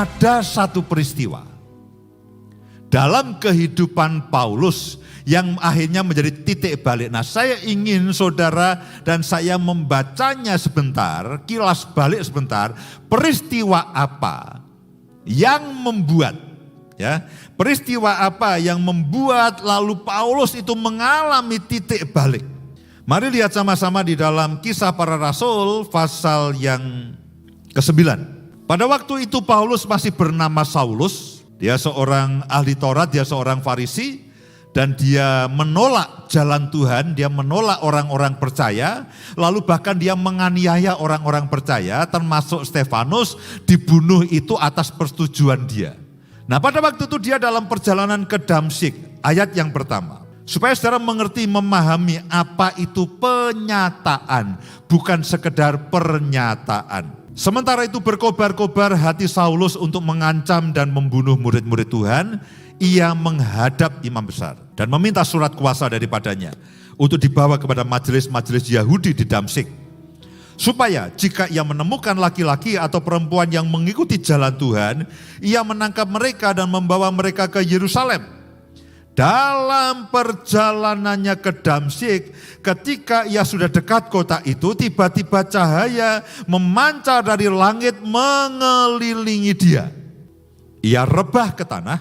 ada satu peristiwa dalam kehidupan Paulus yang akhirnya menjadi titik balik. Nah, saya ingin saudara dan saya membacanya sebentar, kilas balik sebentar, peristiwa apa yang membuat, peristiwa apa yang membuat lalu Paulus itu mengalami titik balik. Mari lihat sama-sama di dalam Kisah Para Rasul pasal yang ke-9. Pada waktu itu Paulus masih bernama Saulus. Dia seorang ahli Taurat, dia seorang Farisi, dan dia menolak jalan Tuhan, dia menolak orang-orang percaya, lalu bahkan dia menganiaya orang-orang percaya, termasuk Stefanus, dibunuh itu atas persetujuan dia. Nah, pada waktu itu dia dalam perjalanan ke Damsyik, ayat yang pertama. Supaya saudara mengerti, memahami apa itu penyataan, bukan sekedar pernyataan. Sementara itu berkobar-kobar hati Saulus untuk mengancam dan membunuh murid-murid Tuhan. Ia menghadap imam besar dan meminta surat kuasa daripadanya untuk dibawa kepada majelis-majelis Yahudi di Damsyik. Supaya jika ia menemukan laki-laki atau perempuan yang mengikuti jalan Tuhan, ia menangkap mereka dan membawa mereka ke Yerusalem. Dalam perjalanannya ke Damsyik, ketika ia sudah dekat kota itu, tiba-tiba cahaya memancar dari langit mengelilingi dia. Ia rebah ke tanah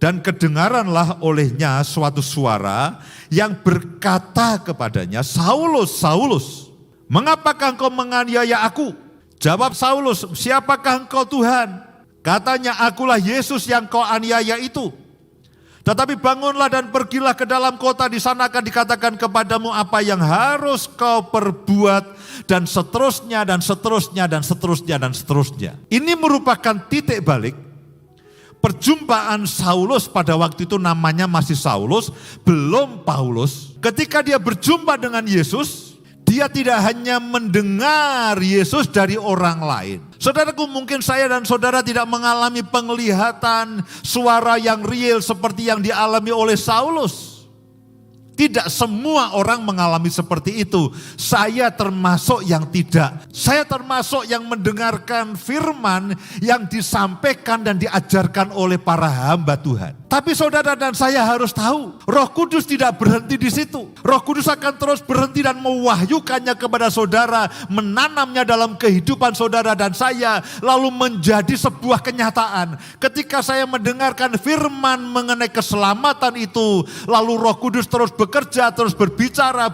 dan kedengaranlah olehnya suatu suara yang berkata kepadanya, "Saulus, Saulus, mengapakah engkau menganiaya aku?" Jawab Saulus, "Siapakah engkau Tuhan?" Katanya, "Akulah Yesus yang kau aniaya itu. Tetapi bangunlah dan pergilah ke dalam kota, di sana akan dikatakan kepadamu apa yang harus kau perbuat," dan seterusnya, dan seterusnya, dan seterusnya, dan seterusnya. Ini merupakan titik balik perjumpaan Saulus pada waktu itu, namanya masih Saulus, belum Paulus. Ketika dia berjumpa dengan Yesus, dia tidak hanya mendengar Yesus dari orang lain. Saudaraku, mungkin saya dan saudara tidak mengalami penglihatan suara yang real seperti yang dialami oleh Saulus. Tidak semua orang mengalami seperti itu. Saya termasuk yang tidak. Saya termasuk yang mendengarkan firman yang disampaikan dan diajarkan oleh para hamba Tuhan. Tapi saudara dan saya harus tahu, Roh Kudus tidak berhenti di situ. Roh Kudus akan terus berhenti dan mewahyukannya kepada saudara, menanamnya dalam kehidupan saudara dan saya, lalu menjadi sebuah kenyataan. Ketika saya mendengarkan firman mengenai keselamatan itu, lalu Roh Kudus terus bekerja, terus berbicara,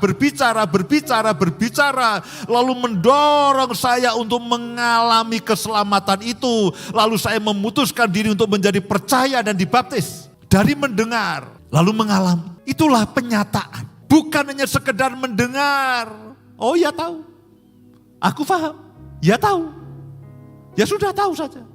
lalu mendorong saya untuk mengalami keselamatan itu. Lalu saya memutuskan diri untuk menjadi percaya dan dibaptis. Dari mendengar, lalu mengalami. Itulah penyataan. Bukan hanya sekedar mendengar. Oh ya tahu. Aku paham. Ya tahu. Ya sudah tahu saja.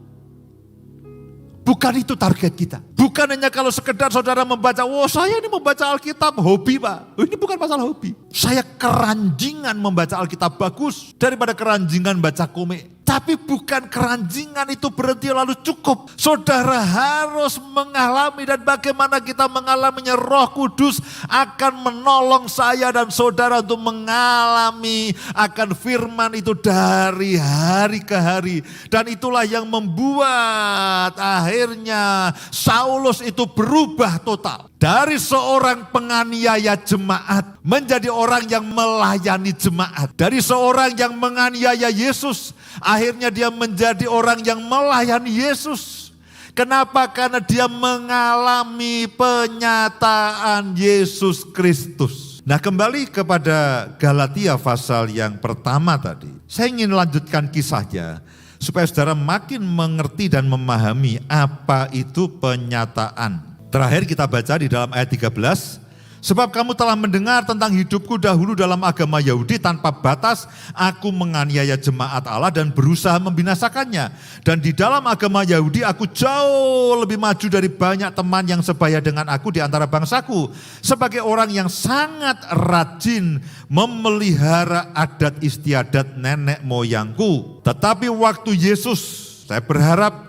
Bukan itu target kita. Bukan hanya kalau sekedar saudara membaca, "Oh saya ini membaca Alkitab hobi Pak." Ini bukan masalah hobi. Saya keranjingan membaca Alkitab bagus daripada keranjingan baca komik. Tapi bukan keranjingan itu berhenti lalu cukup. Saudara harus mengalami, dan bagaimana kita mengalaminya, Roh Kudus akan menolong saya dan saudara untuk mengalami akan firman itu dari hari ke hari. Dan itulah yang membuat akhirnya Saulus itu berubah total. Dari seorang penganiaya jemaat menjadi orang yang melayani jemaat. Dari seorang yang menganiaya Yesus, akhirnya dia menjadi orang yang melayani Yesus. Kenapa? Karena dia mengalami penyataan Yesus Kristus. Nah, kembali kepada Galatia pasal yang pertama tadi. Saya ingin lanjutkan kisahnya supaya saudara makin mengerti dan memahami apa itu penyataan. Terakhir kita baca di dalam ayat 13. "Sebab kamu telah mendengar tentang hidupku dahulu dalam agama Yahudi tanpa batas. Aku menganiaya jemaat Allah dan berusaha membinasakannya. Dan di dalam agama Yahudi aku jauh lebih maju dari banyak teman yang sebaya dengan aku di antara bangsaku. Sebagai orang yang sangat rajin memelihara adat istiadat nenek moyangku. Tetapi waktu Yesus," saya berharap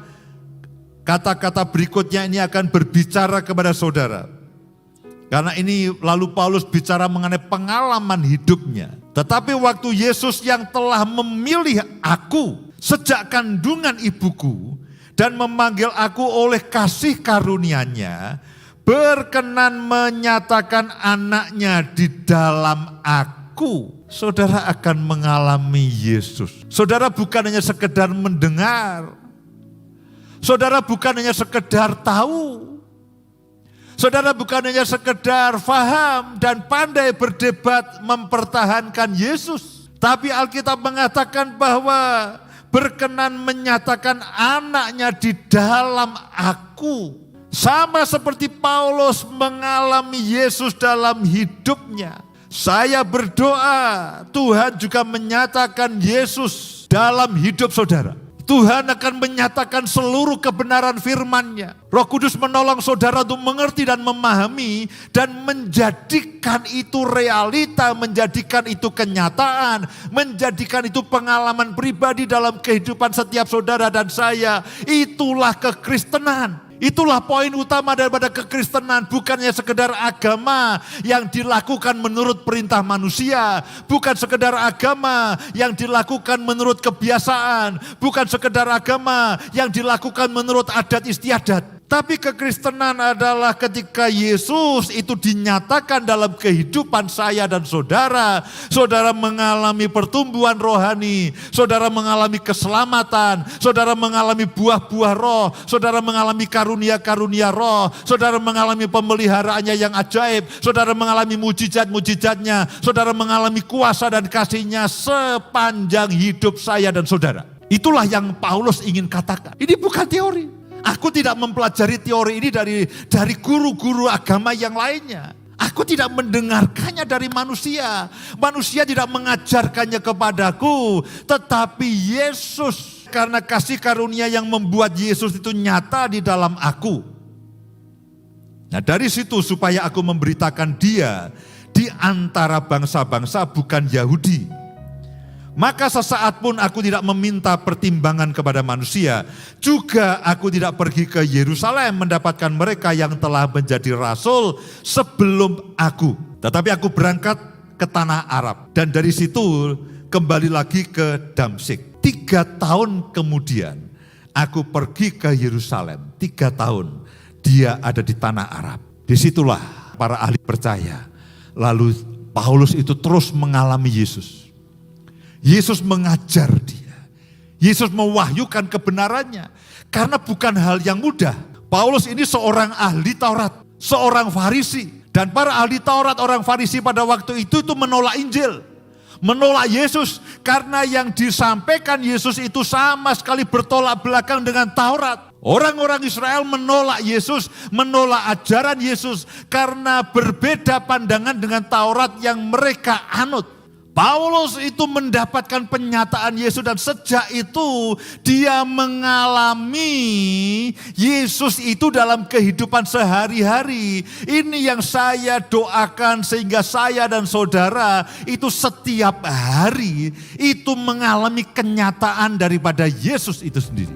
kata-kata berikutnya ini akan berbicara kepada saudara. Karena ini lalu Paulus bicara mengenai pengalaman hidupnya. "Tetapi waktu Yesus yang telah memilih aku sejak kandungan ibuku dan memanggil aku oleh kasih karunia-Nya, berkenan menyatakan anaknya di dalam aku. Saudara akan mengalami Yesus. Saudara bukan hanya sekedar mendengar. Saudara bukan hanya sekedar tahu. Saudara bukan hanya sekedar faham dan pandai berdebat mempertahankan Yesus. Tapi Alkitab mengatakan bahwa berkenan menyatakan anaknya di dalam aku. Sama seperti Paulus mengalami Yesus dalam hidupnya. Saya berdoa Tuhan juga menyatakan Yesus dalam hidup saudara. Tuhan akan menyatakan seluruh kebenaran firman-Nya. Roh Kudus menolong saudara untuk mengerti dan memahami dan menjadikan itu realita, menjadikan itu kenyataan, menjadikan itu pengalaman pribadi dalam kehidupan setiap saudara dan saya. Itulah kekristenan. Itulah poin utama daripada kekristenan, bukannya sekedar agama yang dilakukan menurut perintah manusia, bukan sekedar agama yang dilakukan menurut kebiasaan, bukan sekedar agama yang dilakukan menurut adat istiadat. Tapi kekristenan adalah ketika Yesus itu dinyatakan dalam kehidupan saya dan saudara. Saudara mengalami pertumbuhan rohani, saudara mengalami keselamatan, saudara mengalami buah-buah roh, saudara mengalami karunia-karunia roh, saudara mengalami pemeliharaannya yang ajaib, saudara mengalami mujizat-mujizatnya, saudara mengalami kuasa dan kasih-Nya sepanjang hidup saya dan saudara. Itulah yang Paulus ingin katakan. Ini bukan teori. Aku tidak mempelajari teori ini dari guru-guru agama yang lainnya. Aku tidak mendengarkannya dari manusia. Manusia tidak mengajarkannya kepadaku. Tetapi Yesus, karena kasih karunia yang membuat Yesus itu nyata di dalam aku. Nah dari situ supaya aku memberitakan Dia di antara bangsa-bangsa bukan Yahudi. Maka sesaat pun aku tidak meminta pertimbangan kepada manusia. Juga aku tidak pergi ke Yerusalem mendapatkan mereka yang telah menjadi rasul sebelum aku. Tetapi aku berangkat ke tanah Arab. Dan dari situ kembali lagi ke Damsyik. 3 tahun kemudian aku pergi ke Yerusalem. 3 tahun dia ada di tanah Arab. Disitulah para ahli percaya. Lalu Paulus itu terus mengalami Yesus. Yesus mengajar dia. Yesus mewahyukan kebenarannya. Karena bukan hal yang mudah. Paulus ini seorang ahli Taurat. Seorang Farisi. Dan para ahli Taurat, orang Farisi pada waktu itu menolak Injil. Menolak Yesus. Karena yang disampaikan Yesus itu sama sekali bertolak belakang dengan Taurat. Orang-orang Israel menolak Yesus, menolak ajaran Yesus. Karena berbeda pandangan dengan Taurat yang mereka anut. Paulus itu mendapatkan penyataan Yesus dan sejak itu dia mengalami Yesus itu dalam kehidupan sehari-hari. Ini yang saya doakan sehingga saya dan saudara itu setiap hari itu mengalami kenyataan daripada Yesus itu sendiri.